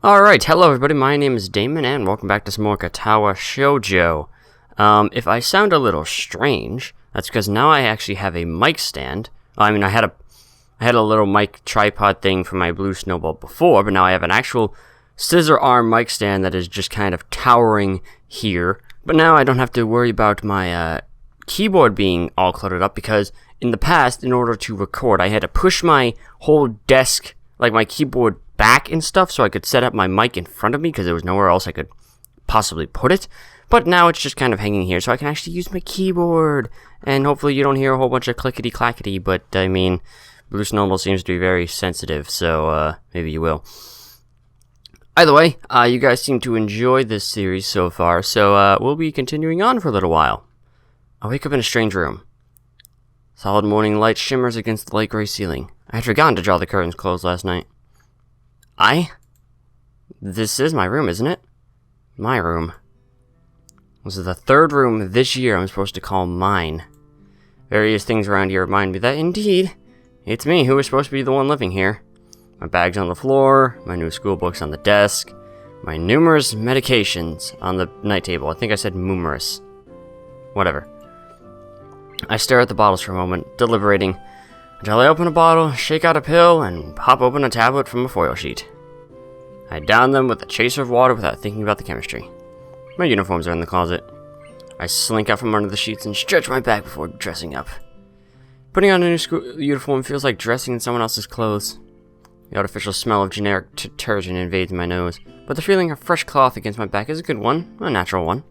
Alright, hello everybody, my name is Damon, and welcome back to some more Katawa Shoujo. If I sound a little strange, that's because now I actually have a mic stand. I had a little mic tripod thing for my blue snowball before, but now I have an actual scissor arm mic stand that is just kind of towering here. But now I don't have to worry about my keyboard being all cluttered up, because in the past, in order to record, I had to push my whole desk, like my keyboard, back and stuff so I could set up my mic in front of me because there was nowhere else I could possibly put it. But now it's just kind of hanging here so I can actually use my keyboard, and hopefully you don't hear a whole bunch of clickety clackety. But I mean, Blue Snowball seems to be very sensitive, so maybe you will. Either way, you guys seem to enjoy this series so far, so we'll be continuing on for a little while. I wake up in a strange room. Solid morning light shimmers against the light gray ceiling. I had forgotten to draw the curtains closed last night. This is my room, isn't it? My room. This is the third room this year I'm supposed to call mine. Various things around here remind me that, indeed, it's me who is supposed to be the one living here. My bag's on the floor, my new school books on the desk, my numerous medications on the night table. I think I said numerous. Whatever. I stare at the bottles for a moment, deliberating, until I open a bottle, shake out a pill, and pop open a tablet from a foil sheet. I down them with a chaser of water without thinking about the chemistry. My uniforms are in the closet. I slink out from under the sheets and stretch my back before dressing up. Putting on a new school uniform feels like dressing in someone else's clothes. The artificial smell of generic detergent invades my nose, but the feeling of fresh cloth against my back is a good one, a natural one.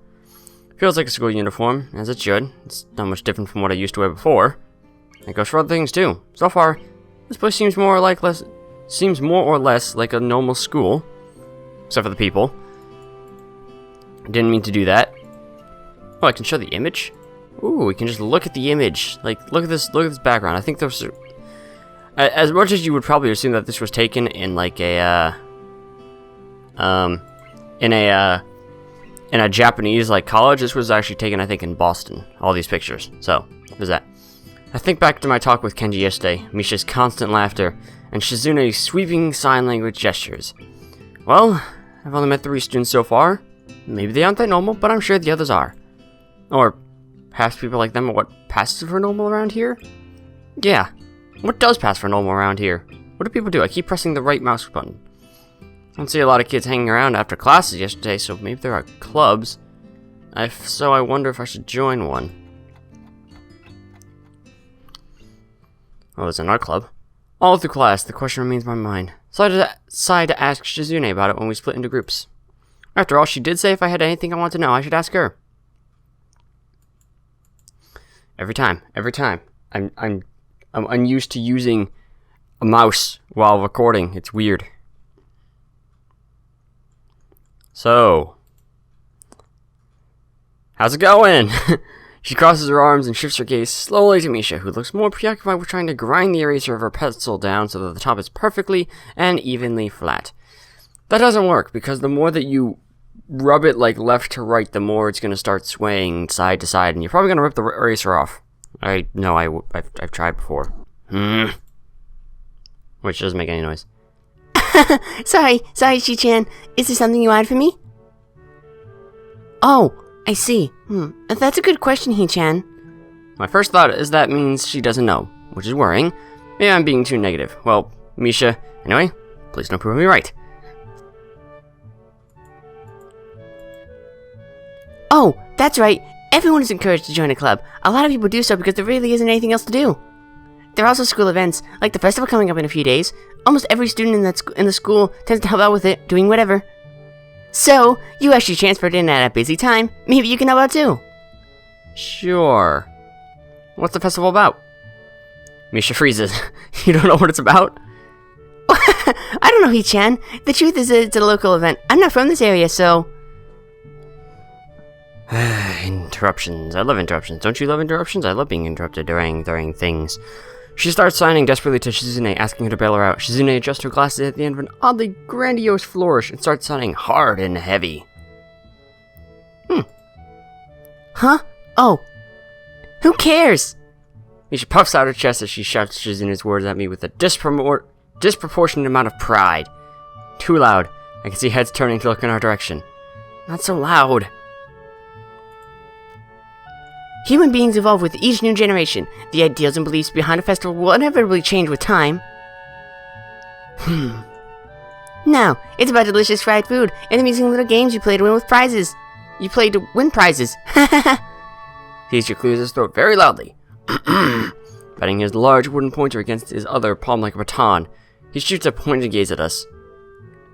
Feels like a school uniform, as it should. It's not much different from what I used to wear before. It goes for other things too. So far, this place seems more or less like a normal school, except for the people. I didn't mean to do that. Oh, I can show the image? Ooh, we can just look at the image. Like, look at this background. I think there's, as much as you would probably assume that this was taken in like a in a Japanese like college, this was actually taken, I think, in Boston. All these pictures. So there's that. I think back to my talk with Kenji yesterday, Misha's constant laughter, and Shizune's sweeping sign language gestures. Well, I've only met 3 students so far. Maybe they aren't that normal, but I'm sure the others are. Or perhaps people like them are what passes for normal around here? Yeah, what does pass for normal around here? What do people do? I keep pressing the right mouse button. I don't see a lot of kids hanging around after classes yesterday, so maybe there are clubs. So I wonder if I should join one. Oh, there's an art club. All through class, the question remains in my mind, so I decided to ask Shizune about it when we split into groups. After all, she did say if I had anything I wanted to know, I should ask her. Every time. I'm unused to using a mouse while recording. It's weird. So, how's it going? She crosses her arms and shifts her gaze slowly to Misha, who looks more preoccupied with trying to grind the eraser of her pencil down so that the top is perfectly and evenly flat. That doesn't work, because the more that you rub it like left to right, the more it's going to start swaying side to side, and you're probably going to rip the eraser off. I know, I've tried before. Which doesn't make any noise. Sorry, Shi-chan. Is there something you wanted from me? Oh, I see. That's a good question, He-chan. My first thought is that means she doesn't know, which is worrying. Maybe I'm being too negative. Well, Misha, anyway, please don't prove me right. Oh, that's right. Everyone is encouraged to join a club. A lot of people do so because there really isn't anything else to do. There are also school events, like the festival coming up in a few days. Almost every student in the school tends to help out with it, doing whatever. So, you actually transferred in at a busy time. Maybe you can help out too. Sure. What's the festival about? Misha freezes. You don't know what it's about? I don't know, He-chan. The truth is it's a local event. I'm not from this area, so... Interruptions. I love interruptions. Don't you love interruptions? I love being interrupted during things. She starts signing desperately to Shizune, asking her to bail her out. Shizune adjusts her glasses at the end of an oddly grandiose flourish and starts sounding hard and heavy. Huh? Oh. Who cares? Misha puffs out her chest as she shouts Shizune's words at me with a disproportionate amount of pride. Too loud. I can see heads turning to look in our direction. Not so loud. Human beings evolve with each new generation. The ideals and beliefs behind a festival will inevitably change with time. Now, it's about delicious fried food and amusing little games you play to win with prizes. You play to win prizes. Teacher clears his throat very loudly, batting his large wooden pointer against his other palm like a baton. He shoots a pointed gaze at us.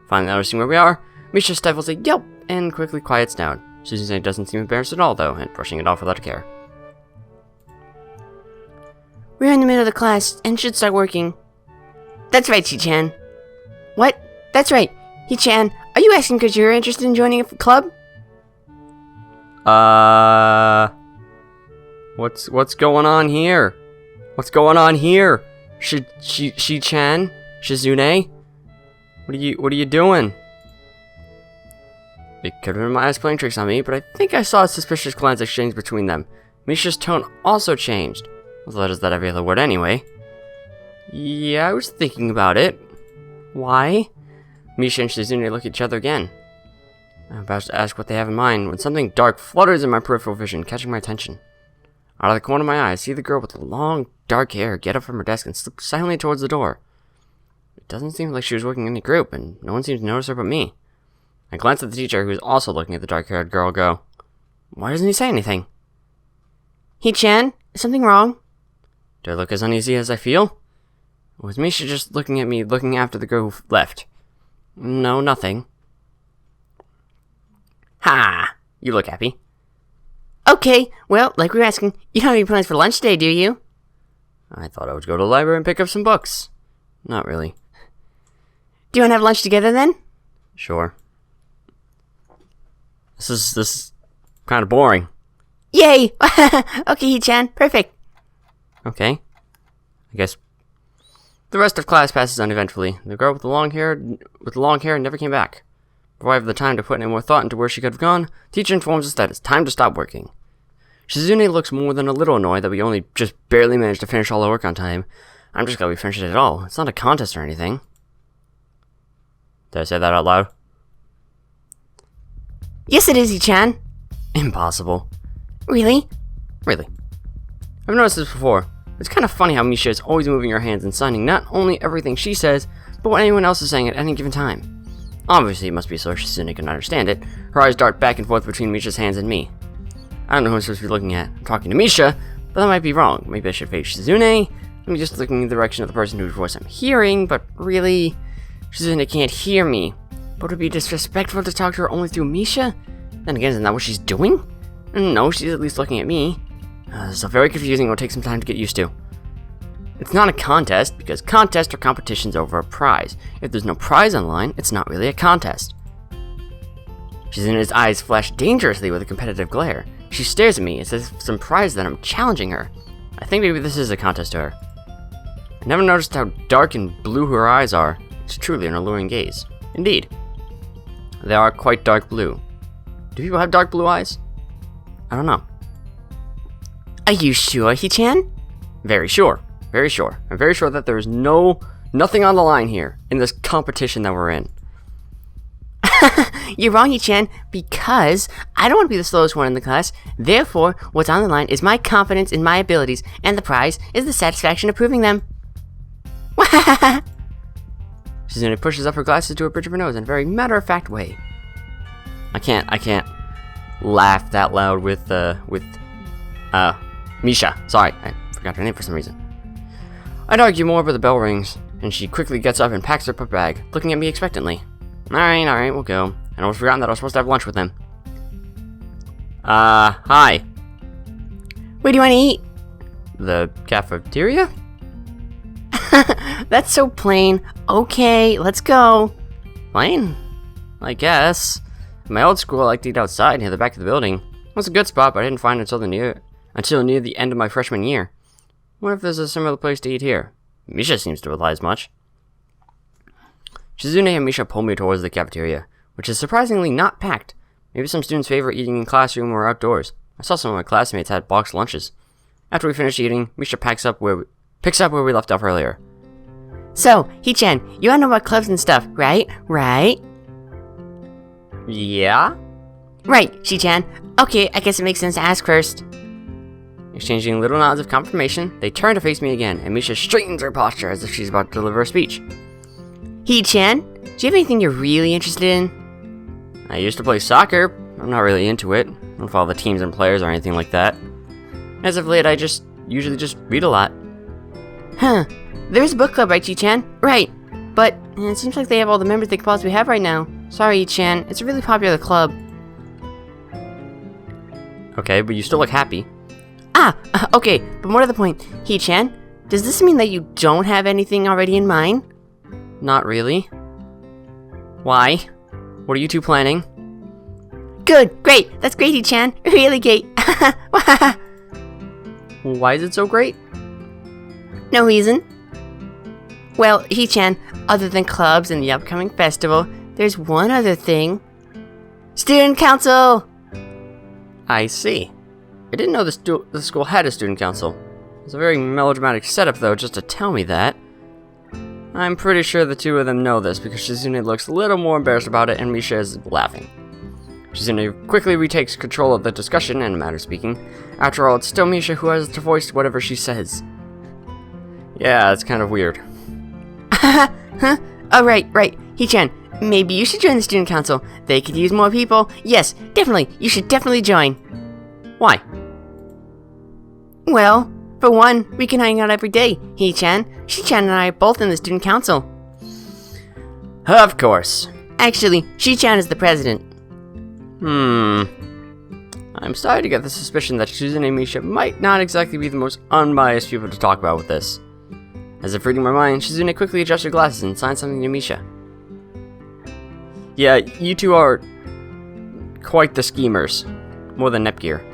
Finally noticing where we are, Misha stifles a yelp and quickly quiets down. Suzune doesn't seem embarrassed at all, though, and brushing it off without a care. We're in the middle of the class and should start working. That's right, Chi-chan. What? That's right. Hi-chan, are you asking because you're interested in joining a club? What's going on here? What's going on here? Shi-chan? Shizune? What are you doing? It could have been my eyes playing tricks on me, but I think I saw a suspicious glance exchanged between them. Misha's tone also changed. Well, that is that every other word anyway. Yeah, I was thinking about it. Why? Misha and Shizune look at each other again. I'm about to ask what they have in mind when something dark flutters in my peripheral vision, catching my attention. Out of the corner of my eye, I see the girl with the long, dark hair get up from her desk and slip silently towards the door. It doesn't seem like she was working in a group, and no one seems to notice her but me. I glance at the teacher, who is also looking at the dark-haired girl, go, "Why doesn't he say anything?" Hi-chan, is something wrong? Do I look as uneasy as I feel? Or was Misha just looking at me, looking after the girl who left? No, nothing. Ha! You look happy. Okay, well, like we were asking, you don't have any plans for lunch today, do you? I thought I would go to the library and pick up some books. Not really. Do you want to have lunch together then? Sure. This is kind of boring. Yay! Okay, Hi-chan, perfect. Okay. I guess the rest of class passes uneventfully. The girl with the long hair never came back. Before I have the time to put any more thought into where she could have gone, teacher informs us that it's time to stop working. Shizune looks more than a little annoyed that we only just barely managed to finish all the work on time. I'm just glad we finished it at all. It's not a contest or anything. Did I say that out loud? Yes, it is, Hi-chan. Impossible. Really? Really. I've noticed this before. It's kind of funny how Misha is always moving her hands and signing not only everything she says, but what anyone else is saying at any given time. Obviously, it must be so Shizune can understand it. Her eyes dart back and forth between Misha's hands and me. I don't know who I'm supposed to be looking at. I'm talking to Misha, but that might be wrong. Maybe I should face Shizune. I'm just looking in the direction of the person whose voice I'm hearing, but really, Shizune can't hear me. But would it be disrespectful to talk to her only through Misha? Then again, isn't that what she's doing? No, she's at least looking at me. This is very confusing. It will take some time to get used to. It's not a contest, because contests are competitions over a prize. If there's no prize online, it's not really a contest. Shizune's eyes flash dangerously with a competitive glare. She stares at me as if some prize that I'm challenging her. I think maybe this is a contest to her. I never noticed how dark and blue her eyes are. It's truly an alluring gaze. Indeed. They are quite dark blue. Do people have dark blue eyes? I don't know. Are you sure, Hi-chan? Very sure. Very sure. I'm very sure that there is nothing on the line here in this competition that we're in. You're wrong, Hi-chan, because I don't want to be the slowest one in the class. Therefore, what's on the line is my confidence in my abilities, and the prize is the satisfaction of proving them. Shizune pushes up her glasses to her bridge of her nose in a very matter-of-fact way. I can't laugh that loud with Misha. Sorry, I forgot her name for some reason. I'd argue more, but the bell rings, and she quickly gets up and packs her book bag, looking at me expectantly. Alright, we'll go. And I was forgotten that I was supposed to have lunch with them. Hi. Where do you want to eat? The cafeteria? That's so plain. Okay, let's go. Plain? I guess. At my old school, I liked to eat outside near the back of the building. It was a good spot, but I didn't find it until near the end of my freshman year. What if there's a similar place to eat here? Misha seems to reply as much. Shizune and Misha pull me towards the cafeteria, which is surprisingly not packed. Maybe some students favor eating in classroom or outdoors. I saw some of my classmates had boxed lunches. After we finish eating, Misha picks up where we left off earlier. So, Hi-chan, you wanna know about clubs and stuff, right? Right? Yeah? Right, Shi-chan. Okay, I guess it makes sense to ask first. Exchanging little nods of confirmation, they turn to face me again, and Misha straightens her posture as if she's about to deliver a speech. He-chan, do you have anything you're really interested in? I used to play soccer. I'm not really into it. I don't follow the teams and players or anything like that. As of late, I usually just read a lot. Huh. There's a book club, right, Chi-chan? Right. But it seems like they have all the members they could possibly have right now. Sorry, Chi-chan. It's a really popular club. Okay, but you still look happy. Okay. But more to the point, He-chan, does this mean that you don't have anything already in mind? Not really. Why? What are you two planning? Good. Great. That's great, He-chan. Really great. Why is it so great? No reason. Well, He-chan, other than clubs and the upcoming festival, there's one other thing. Student council! I see. I didn't know the school had a student council. It's a very melodramatic setup, though, just to tell me that. I'm pretty sure the two of them know this, because Shizune looks a little more embarrassed about it, and Misha is laughing. Shizune quickly retakes control of the discussion, and matter speaking. After all, it's still Misha who has to voice whatever she says. Yeah, it's kind of weird. Huh? Oh, right. He-chan, maybe you should join the student council. They could use more people. Yes, definitely. You should definitely join. Why? Well, for one, we can hang out every day. He-chan, Shi-chan and I are both in the student council. Of course. Actually, Shi-chan is the president. I'm starting to get the suspicion that Shizune and Misha might not exactly be the most unbiased people to talk about with this. As if reading my mind, Shizune quickly adjusts her glasses and signs something to Misha. Yeah, you two are quite the schemers. More than Nepgear.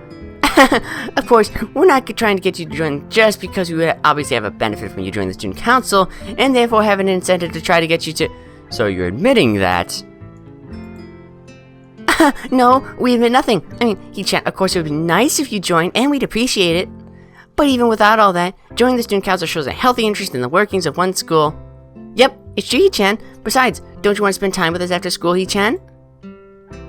Of course, we're not trying to get you to join just because we would obviously have a benefit from you joining the student council, and therefore have an incentive to try to get you to... So you're admitting that... No, we admit nothing. I mean, He-chan, of course it would be nice if you joined, and we'd appreciate it. But even without all that, joining the student council shows a healthy interest in the workings of one school. Yep, it's true, He-chan. Besides, don't you want to spend time with us after school, He-chan?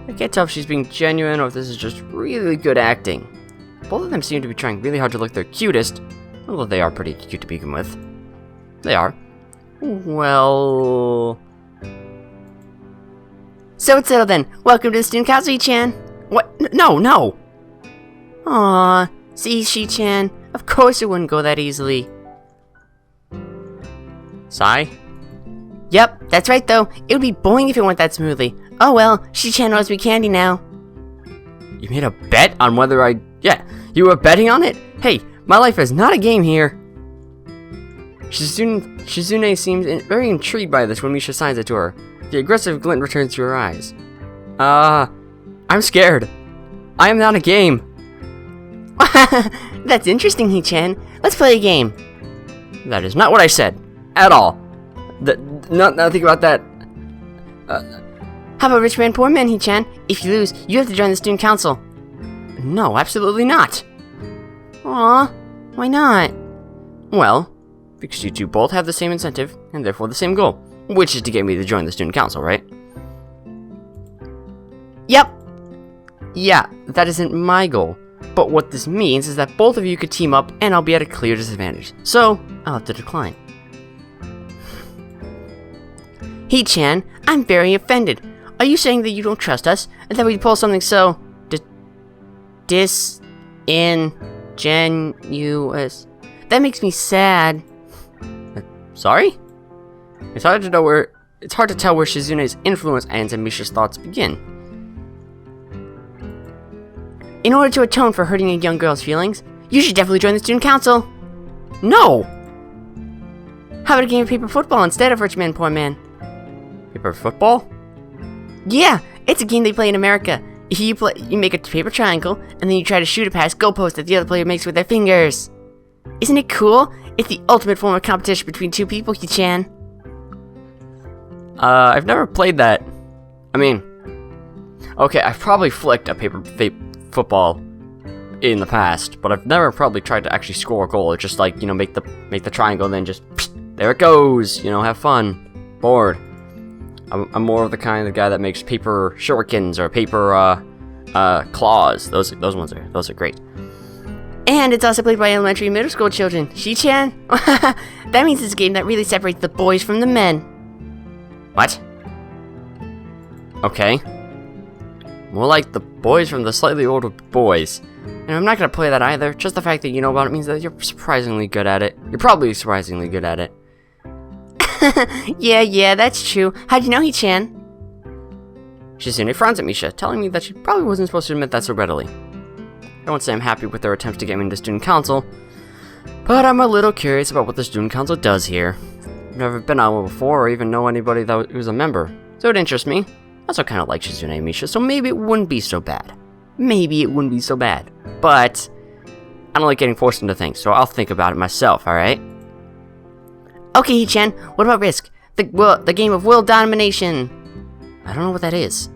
I can't tell if she's being genuine or if this is just really good acting. Both of them seem to be trying really hard to look their cutest, although they are pretty cute to begin with. They are. Well... So it's settled then. Welcome to the student council, He-chan. What? No! Aww, see, Shi-chan, of course it wouldn't go that easily. Sigh? Yep, that's right though. It would be boring if it went that smoothly. Oh well, Shi-chan owes me candy now. You made a bet on whether I... Yeah, you were betting on it? Hey, my life is not a game here. Shizune seems very intrigued by this when Misha signs it to her. The aggressive glint returns to her eyes. I'm scared. I am not a game. That's interesting, He-chan. Let's play a game. That is not what I said. At all. Nothing about that. How about rich man, poor man, He-chan? If you lose, you have to join the student council. No, absolutely not. Aw, why not? Well, because you two both have the same incentive, and therefore the same goal. Which is to get me to join the student council, right? Yep. Yeah, that isn't my goal. But what this means is that both of you could team up, and I'll be at a clear disadvantage. So, I'll have to decline. He-chan, I'm very offended. Are you saying that you don't trust us, and that we'd pull something so... disingenuous? That makes me sad. Sorry? It's hard to tell where Shizune's influence ends and Misha's thoughts begin. In order to atone for hurting a young girl's feelings, you should definitely join the student council. No! How about a game of paper football instead of rich man, poor man? Paper football? Yeah, it's a game they play in America. You make a paper triangle, and then you try to shoot it past goalposts that the other player makes with their fingers. Isn't it cool? It's the ultimate form of competition between two people, He-chan. I've never played that. I mean, okay, I've probably flicked a paper football in the past, but I've never probably tried to actually score a goal. It's just like, you know, make the triangle and then just there it goes, you know, have fun. Bored. I'm more of the kind of guy that makes paper shurikens or paper claws. Those ones are great. And it's also played by elementary and middle school children. Shi-chan? That means it's a game that really separates the boys from the men. What? Okay. More like the boys from the slightly older boys. And I'm not gonna play that either. Just the fact that you know about it means that you're surprisingly good at it. You're probably surprisingly good at it. Yeah, that's true. How'd you know, Hi-chan? Shizune frowns at Misha, telling me that she probably wasn't supposed to admit that so readily. I won't say I'm happy with their attempts to get me into student council, but I'm a little curious about what the student council does here. I've never been on one before or even know anybody that was a member, so it interests me. I also kind of like Shizune and Misha, so maybe it wouldn't be so bad. But I don't like getting forced into things, so I'll think about it myself, alright? Okay, Hi-chan, what about Risk? The game of world domination. I don't know what that is.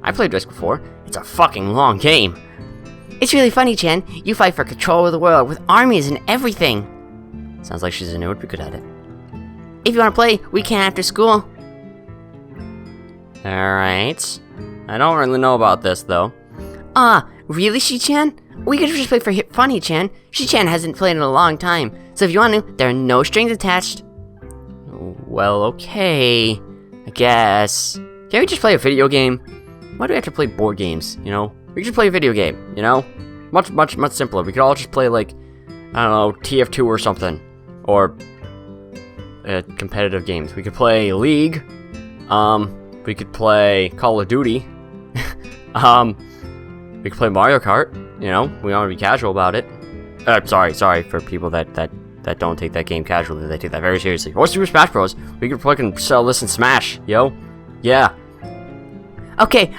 I played Risk before. It's a fucking long game. It's really funny, Chan. You fight for control of the world with armies and everything. Sounds like Shizune would be good at it. If you want to play, we can after school. Alright. I don't really know about this, though. Really, Shi-chan? We could just play for fun, Hi-chan. Shi-chan hasn't played in a long time, so if you want to, there are no strings attached. Well, okay. I guess. Can't we just play a video game? Why do we have to play board games, you know? We could just play a video game, you know? Much simpler. We could all just play, like, I don't know, TF2 or something. Or competitive games. We could play League. We could play Call of Duty. We could play Mario Kart. You know, we want to be casual about it. Sorry for people that don't take that game casually. They take that very seriously. Or Super Smash Bros. We could fucking sell this and Smash, yo. Yeah. Okay,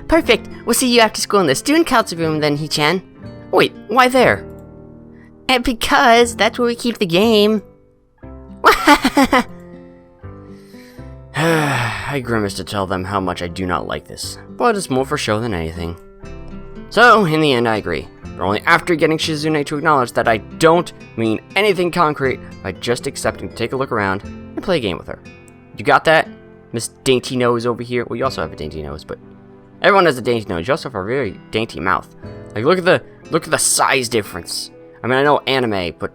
perfect. We'll see you after school in the student council room then, Hi-chan. Wait, why there? And because that's where we keep the game. I grimace to tell them how much I do not like this, but it's more for show than anything. So, in the end, I agree, but only after getting Shizune to acknowledge that I don't mean anything concrete by just accepting to take a look around and play a game with her. You got that? Miss Dainty Nose over here. Well, you also have a dainty nose, but everyone has a dainty nose. You also have a very dainty mouth. Like, look at the size difference. I mean, I know anime, but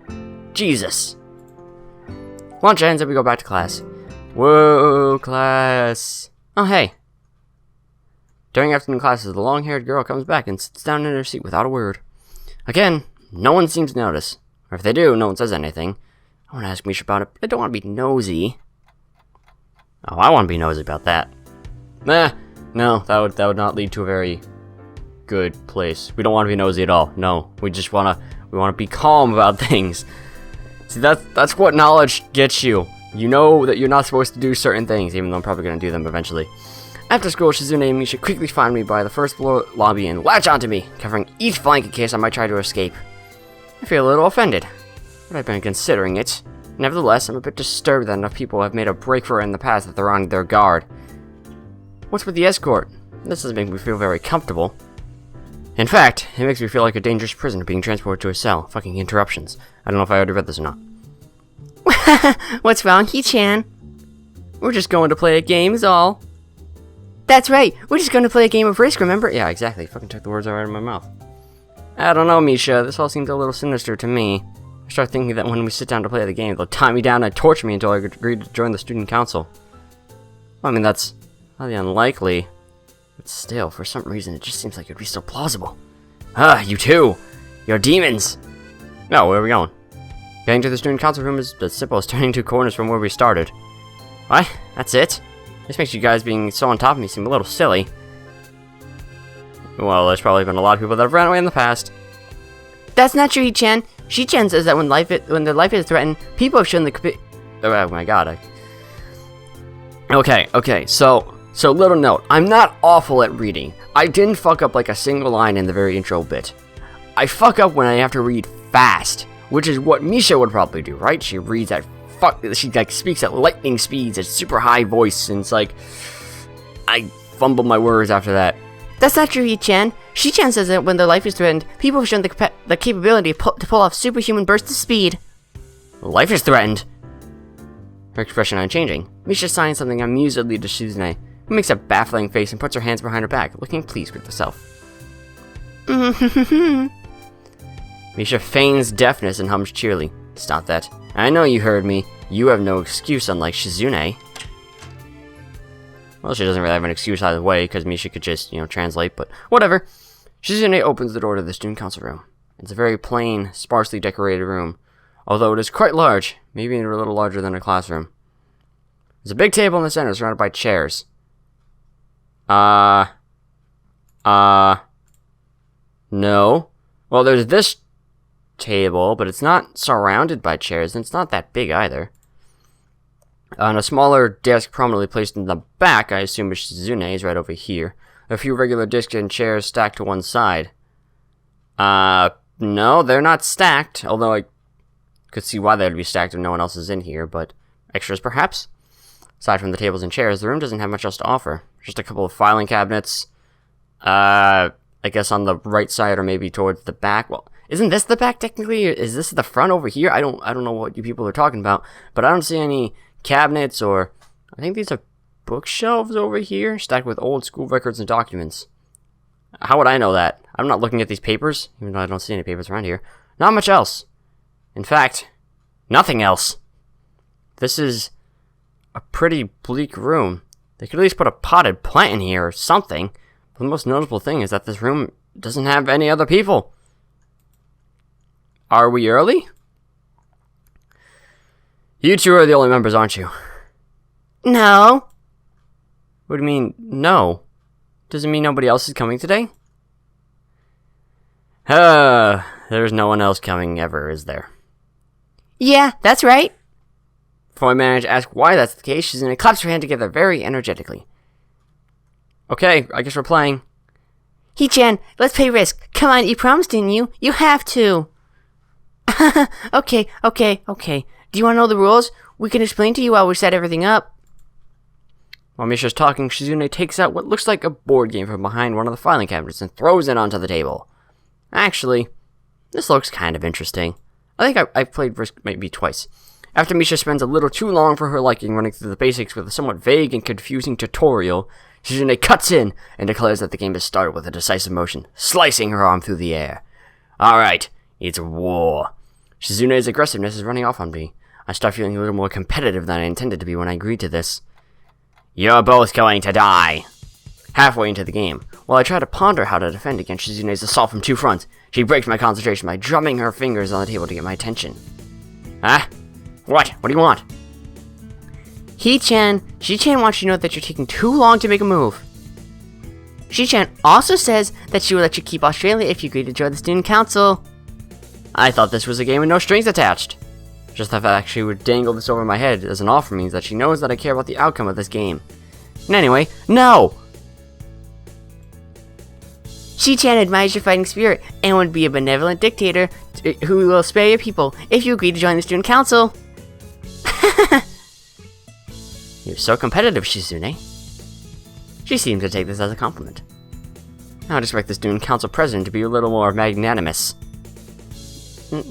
Jesus. Lunch ends and we go back to class. Whoa, class. Oh, hey. During afternoon classes, the long-haired girl comes back and sits down in her seat without a word. Again, no one seems to notice. Or if they do, no one says anything. I want to ask Misha about it, but I don't want to be nosy. Oh, I want to be nosy about that. No, that would not lead to a very good place. We don't want to be nosy at all. No, we just want to be calm about things. See, that's what knowledge gets you. You know that you're not supposed to do certain things, even though I'm probably going to do them eventually. After school, Shizune and Misha quickly find me by the first floor lobby and latch onto me, covering each flank in case I might try to escape. I feel a little offended, but I've been considering it. Nevertheless, I'm a bit disturbed that enough people have made a break for it in the past that they're on their guard. What's with the escort? This doesn't make me feel very comfortable. In fact, it makes me feel like a dangerous prisoner being transported to a cell. Fucking interruptions. I don't know if I already read this or not. What's wrong, Hi-chan? We're just going to play a game, is all. That's right, we're just going to play a game of Risk, remember? Yeah, exactly. Fucking took the words right out of my mouth. I don't know, Misha. This all seems a little sinister to me. I start thinking that when we sit down to play the game, they'll tie me down and torture me until I agree to join the student council. Well, I mean, that's highly unlikely. But still, for some reason, it just seems like it'd be so plausible. You two! You're demons! No, where are we going? Getting to the student council room is as simple as turning 2 corners from where we started. What? That's it? This makes you guys being so on top of me seem a little silly. Well, there's probably been a lot of people that have ran away in the past. That's not true, Hi-chan. Shi-chan says that when their life is threatened, people have shown the oh my god. Okay, so little note. I'm not awful at reading. I didn't fuck up like a single line in the very intro bit. I fuck up when I have to read fast, which is what Misha would probably do, right? She reads at she like speaks at lightning speeds at super high voice, and it's like I fumble my words after that. That's not true, Hi-chan. Shi-chan says that when their life is threatened, people have shown the capability to pull off superhuman bursts of speed. Life is threatened. Her expression unchanging. Misha signs something amusedly to Shizune. who makes a baffling face and puts her hands behind her back, looking pleased with herself. Misha feigns deafness and hums cheerily. Stop that. I know you heard me. You have no excuse, unlike Shizune. Well, she doesn't really have an excuse either way, because Misha could just, translate, but whatever. Shizune opens the door to the student council room. It's a very plain, sparsely decorated room, although it is quite large, maybe a little larger than a classroom. There's a big table in the center surrounded by chairs. No. Well, there's this table, but it's not surrounded by chairs, and it's not that big either. On a smaller desk prominently placed in the back, I assume Shizune is right over here. A few regular desks and chairs stacked to one side. No, they're not stacked, although I could see why they'd be stacked if no one else is in here, but extras perhaps? Aside from the tables and chairs, the room doesn't have much else to offer. Just a couple of filing cabinets. I guess on the right side or maybe towards the back. Well, isn't this the back technically? Is this the front over here? I don't know what you people are talking about, but I don't see any cabinets or I think these are bookshelves over here stacked with old school records and documents. How would I know that? I'm not looking at these papers, even though I don't see any papers around here. Not much else. In fact, nothing else. This is a pretty bleak room. They could at least put a potted plant in here or something. But the most notable thing is that this room doesn't have any other people. Are we early? You two are the only members, aren't you? No. What do you mean, no? Does it mean nobody else is coming today? There's no one else coming ever, is there? Yeah, that's right. Before I manage to ask why that's the case, Shizune claps her hand together very energetically. Okay, I guess we're playing. Hee-chan, let's play Risk. Come on, you promised, didn't you? You have to. Okay. Do you want to know the rules? We can explain to you while we set everything up. While Misha's talking, Shizune takes out what looks like a board game from behind one of the filing cabinets and throws it onto the table. Actually, this looks kind of interesting. I think I've played Risk maybe twice. After Misha spends a little too long for her liking running through the basics with a somewhat vague and confusing tutorial, Shizune cuts in and declares that the game has started with a decisive motion, slicing her arm through the air. Alright, it's war. Shizune's aggressiveness is running off on me. I start feeling a little more competitive than I intended to be when I agreed to this. You're both going to die. Halfway into the game, while I try to ponder how to defend against Shizune's assault from two fronts, she breaks my concentration by drumming her fingers on the table to get my attention. Huh? What? What do you want? Hee-chan wants you to know that you're taking too long to make a move. Hee-chan also says that she will let you keep Australia if you agree to join the student council. I thought this was a game with no strings attached. Just the fact she would dangle this over my head as an offer means that she knows that I care about the outcome of this game. And anyway, no! Hee-chan admires your fighting spirit and would be a benevolent dictator who will spare your people if you agree to join the student council. You're so competitive, Shizune. She seems to take this as a compliment. I would expect the student council president to be a little more magnanimous.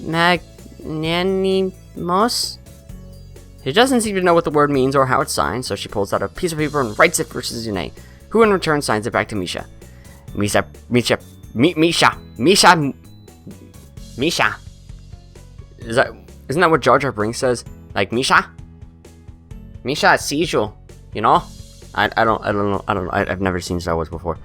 Magnanimous? She doesn't seem to know what the word means or how it's signed, so she pulls out a piece of paper and writes it for Shizune, who in return signs it back to Misha. Misha. Isn't that what Jar Jar Binks says? Like Misha? Misha sees you, you know? I don't know. I've never seen Star Wars before.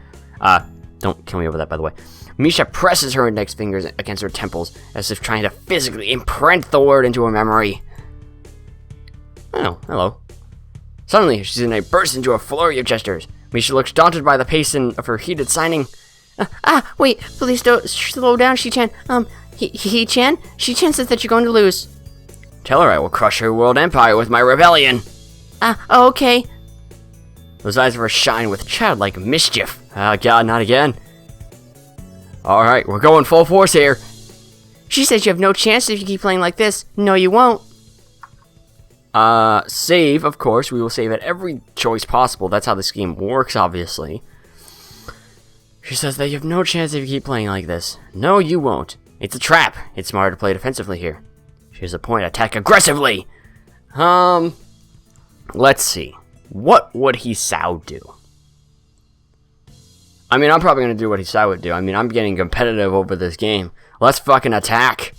Don't kill me over that, by the way. Misha presses her index fingers against her temples, as if trying to physically imprint the word into her memory. Oh, hello. Suddenly, Shizune bursts into a flurry of gestures. Misha looks daunted by the pace of her heated signing. Wait, please don't slow down, Hee-chan. Hee-chan? Hee-chan says that you're going to lose. Tell her I will crush her world empire with my rebellion. Okay. Those eyes of hers shine with childlike mischief. Ah, God, not again. Alright, we're going full force here. She says you have no chance if you keep playing like this. No, you won't. Save, of course. We will save at every choice possible. That's how this game works, obviously. She says that you have no chance if you keep playing like this. No, you won't. It's a trap. It's smarter to play defensively here. She has a point. Attack aggressively. Let's see. What would Hisao do? I mean, I'm probably gonna do what Hisao would do. I mean, I'm getting competitive over this game. Let's fucking attack!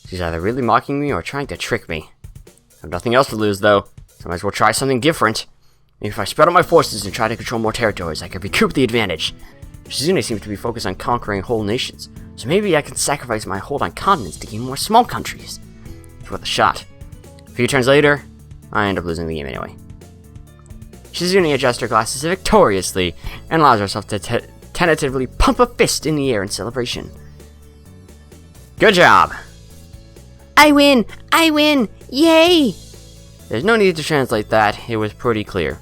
She's either really mocking me or trying to trick me. I have nothing else to lose, though, so I might as well try something different. Maybe if I spread out my forces and try to control more territories, I can recoup the advantage. Shizune seems to be focused on conquering whole nations, so maybe I can sacrifice my hold on continents to gain more small countries. It's worth a shot. A few turns later, I end up losing the game anyway. Shizune adjusts her glasses victoriously and allows herself to tentatively pump a fist in the air in celebration. Good job! I win! I win! Yay! There's no need to translate that, it was pretty clear.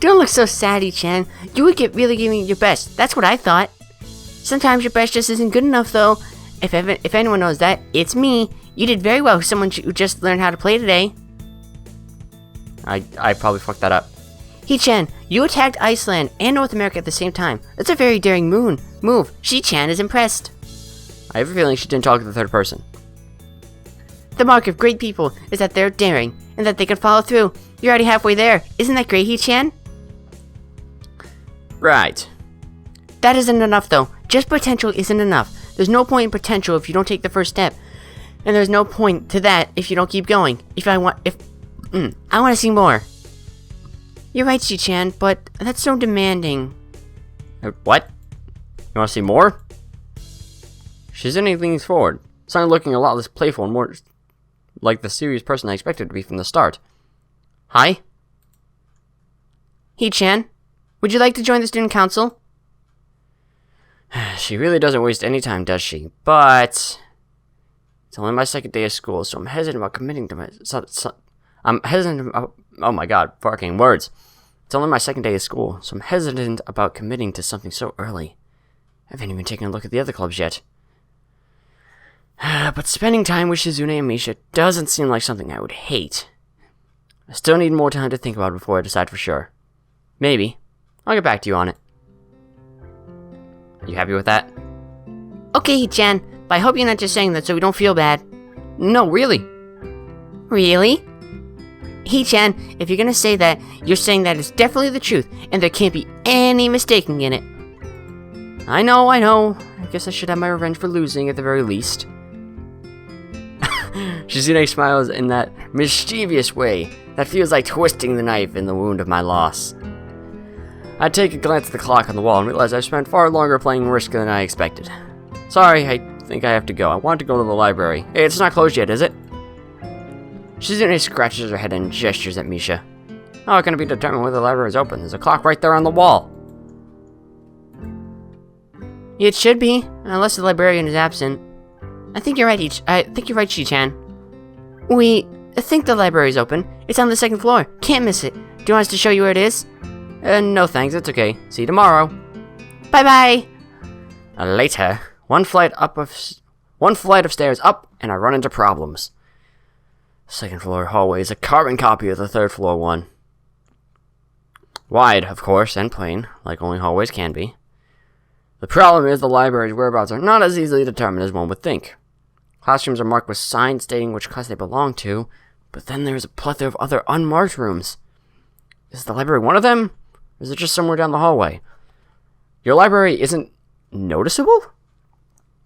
Don't look so sad, Chan. You would really giving your best. That's what I thought. Sometimes your best just isn't good enough, though. If anyone knows that, it's me. You did very well, someone who just learned how to play today. I probably fucked that up. He-chan, you attacked Iceland and North America at the same time. That's a very daring move. She-chan is impressed. I have a feeling she didn't talk to the third person. The mark of great people is that they're daring, and that they can follow through. You're already halfway there. Isn't that great, He-chan? Right. That isn't enough, though. Just potential isn't enough. There's no point in potential if you don't take the first step. And there's no point to that if you don't keep going. I want to see more. You're right, Shi-chan, but that's so demanding. What? You want to see more? Shizune leans forward, suddenly looking a lot less playful and more like the serious person I expected to be from the start. Hi? He-chan, would you like to join the student council? She really doesn't waste any time, does she? But it's only my second day of school, so I'm hesitant about committing to my... I'm hesitant about... Oh my god, fucking words. It's only my second day of school, so I'm hesitant about committing to something so early. I haven't even taken a look at the other clubs yet. But spending time with Shizune and Misha doesn't seem like something I would hate. I still need more time to think about it before I decide for sure. Maybe. I'll get back to you on it. You happy with that? Okay, Chan, but I hope you're not just saying that so we don't feel bad. No, really. Really? He-chan, if you're gonna say that, you're saying that it's definitely the truth, and there can't be any mistaking in it. I know. I guess I should have my revenge for losing at the very least. Shizune smiles in that mischievous way that feels like twisting the knife in the wound of my loss. I take a glance at the clock on the wall and realize I've spent far longer playing Risk than I expected. Sorry, I think I have to go. I want to go to the library. Hey, it's not closed yet, is it? Shizune scratches her head and gestures at Misha. How can it be determined whether the library is open? There's a clock right there on the wall. It should be, unless the librarian is absent. I think you're right, Shi-chan. We think the library is open. It's on the second floor. Can't miss it. Do you want us to show you where it is? No thanks, it's okay. See you tomorrow. Bye-bye. Later, one flight of stairs up, and I run into problems. Second floor hallway is a carbon copy of the third floor one. Wide, of course, and plain, like only hallways can be. The problem is the library's whereabouts are not as easily determined as one would think. Classrooms are marked with signs stating which class they belong to, but then there's a plethora of other unmarked rooms. Is the library one of them? Or is it just somewhere down the hallway? Your library isn't noticeable?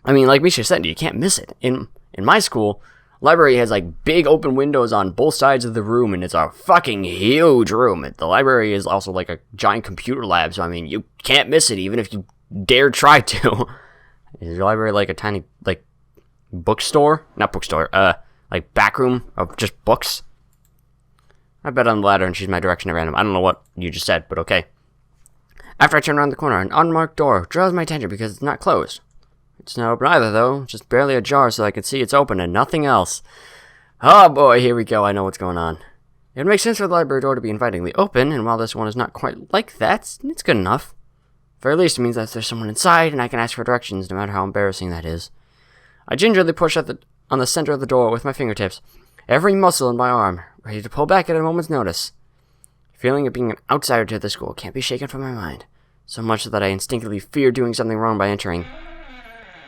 I mean, like Misha said, you can't miss it. In my school, library has like big open windows on both sides of the room, and it's a fucking huge room. The library is also like a giant computer lab, so I mean, you can't miss it even if you dare try to. Is your library like a tiny, like, bookstore? Not bookstore, like back room of just books? I bet on the latter and choose my direction at random. I don't know what you just said, but okay. After I turn around the corner, an unmarked door draws my attention because it's not closed. It's not open either, though. Just barely ajar so I can see it's open and nothing else. Oh boy, here we go. I know what's going on. It makes sense for the library door to be invitingly open, and while this one is not quite like that, it's good enough. For at least it means that there's someone inside, and I can ask for directions, no matter how embarrassing that is. I gingerly push on the center of the door with my fingertips, every muscle in my arm, ready to pull back at a moment's notice. The feeling of being an outsider to the school can't be shaken from my mind, so much so that I instinctively fear doing something wrong by entering.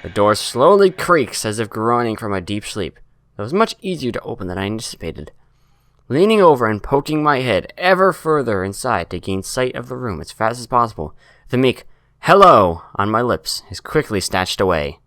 The door slowly creaks as if groaning from a deep sleep. It was much easier to open than I anticipated. Leaning over and poking my head ever further inside to gain sight of the room as fast as possible, the meek "hello" on my lips is quickly snatched away.